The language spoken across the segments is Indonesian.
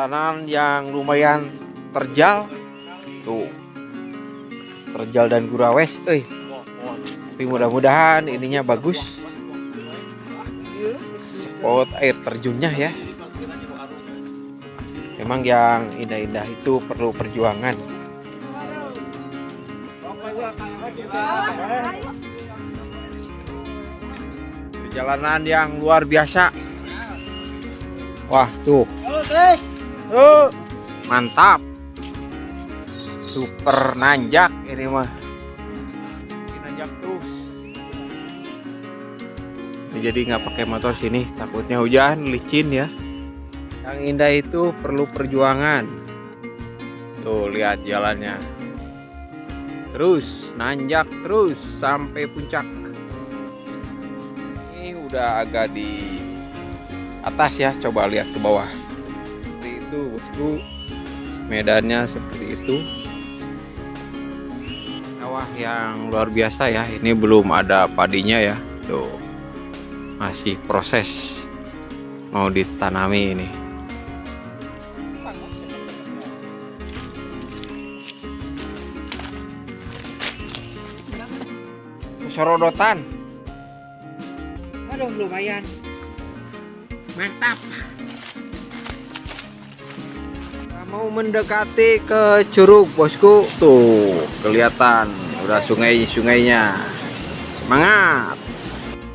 jalanan yang lumayan terjal tuh, terjal dan gurawes, tapi mudah-mudahan ininya bagus, spot air terjunnya ya. Memang yang indah-indah itu perlu perjuangan. Perjalanan yang luar biasa. Wah tuh, mantap, super nanjak ini mah, nanjak terus. Jadi nggak pakai motor sini, takutnya hujan, licin ya. Yang indah itu perlu perjuangan. Tuh lihat jalannya, terus nanjak terus sampai puncak. Ini udah agak di atas ya, coba lihat ke bawah. Seperti itu bosku, medannya seperti itu. Sawah yang luar biasa ya, ini belum ada padinya ya, tuh masih proses mau ditanami ini. Sorodotan, aduh lumayan mantap. Mau mendekati ke curug bosku, tuh kelihatan udah sungainya. Semangat,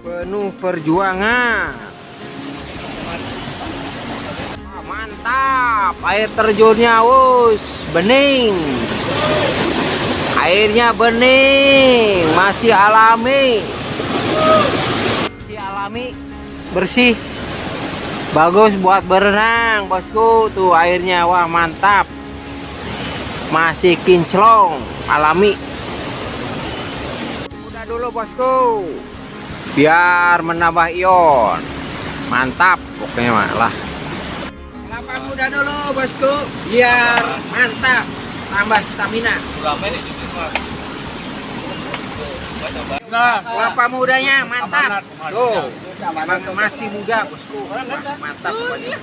penuh perjuangan. Mantap, air terjunnya bening, airnya bening, masih alami, bersih, bagus buat berenang bosku. Tuh airnya, wah mantap, masih kinclong, alami. Udah dulu bosku, biar menambah ion. Mantap pokoknya malah. Kelapa muda dulu bosku, biar mantap, tambah stamina. Kelapa mudanya mantap. Tuh, masih muda bosku. Mantap pokoknya.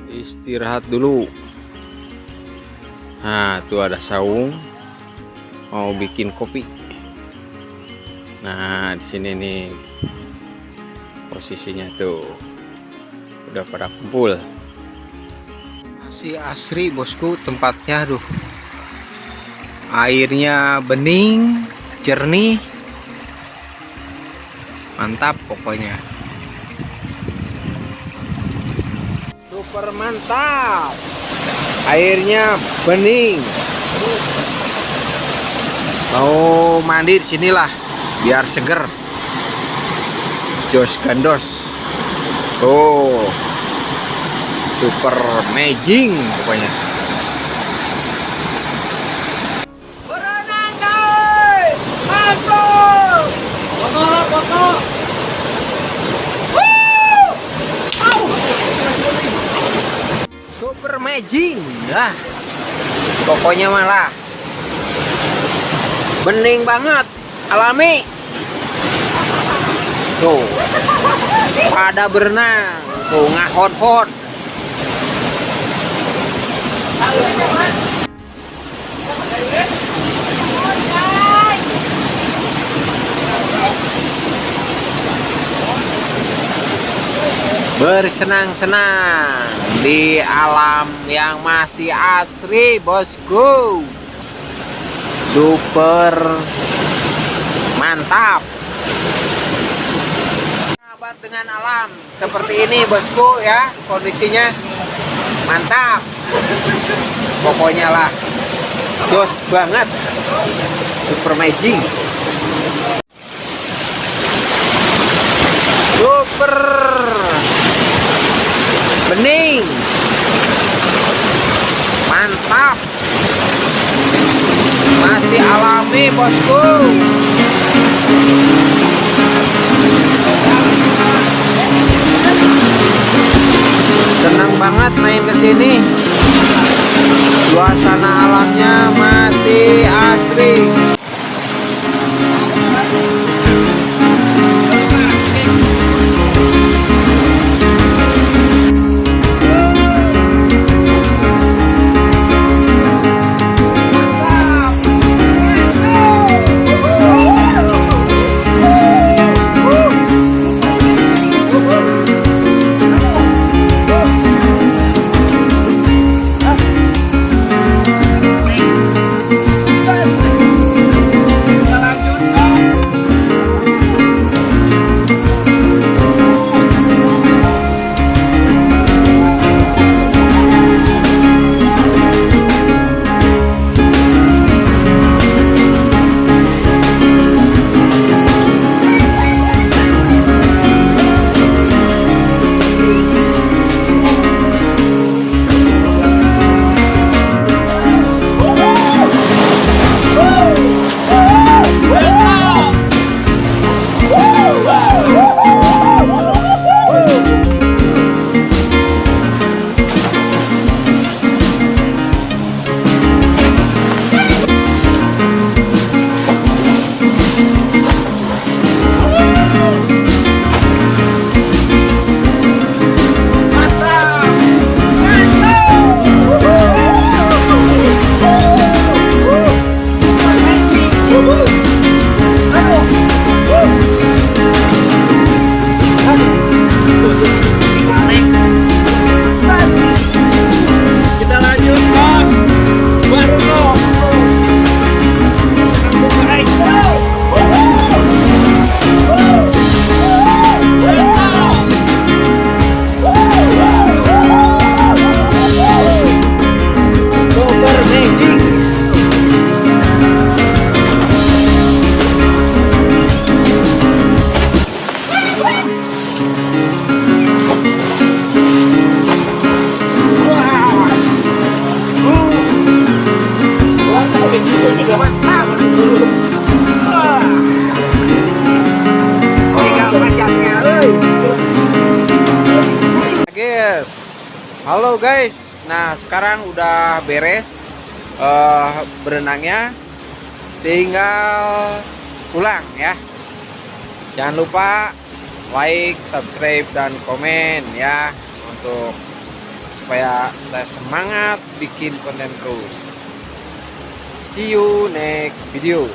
Istirahat dulu. Nah, tuh ada saung, mau bikin kopi. Nah, di sini nih posisinya tuh udah pada kumpul. Masih asri bosku tempatnya, aduh. Airnya bening, jernih, mantap pokoknya. Super mantap, airnya bening. Mau mandi di sinilah biar seger. Jos gandos. Tuh, super amazing pokoknya. Berenang guys, mantap. Foto. Super amazing lah, pokoknya malah bening banget, alami. Tuh pada berenang, tuh ngahot-hot. Bersenang-senang di alam yang masih asri bosku. Super mantap. Sahabat dengan alam seperti ini bosku ya, kondisinya mantap. Pokoknya lah jos banget, super amazing. Super bening, mantap, masih alami bosku. nih. Suasana alamnya masih asri. Guys, halo guys. Nah, sekarang udah beres berenangnya, tinggal pulang ya. Jangan lupa like, subscribe, dan komen ya, untuk supaya saya semangat bikin konten terus. See you next video.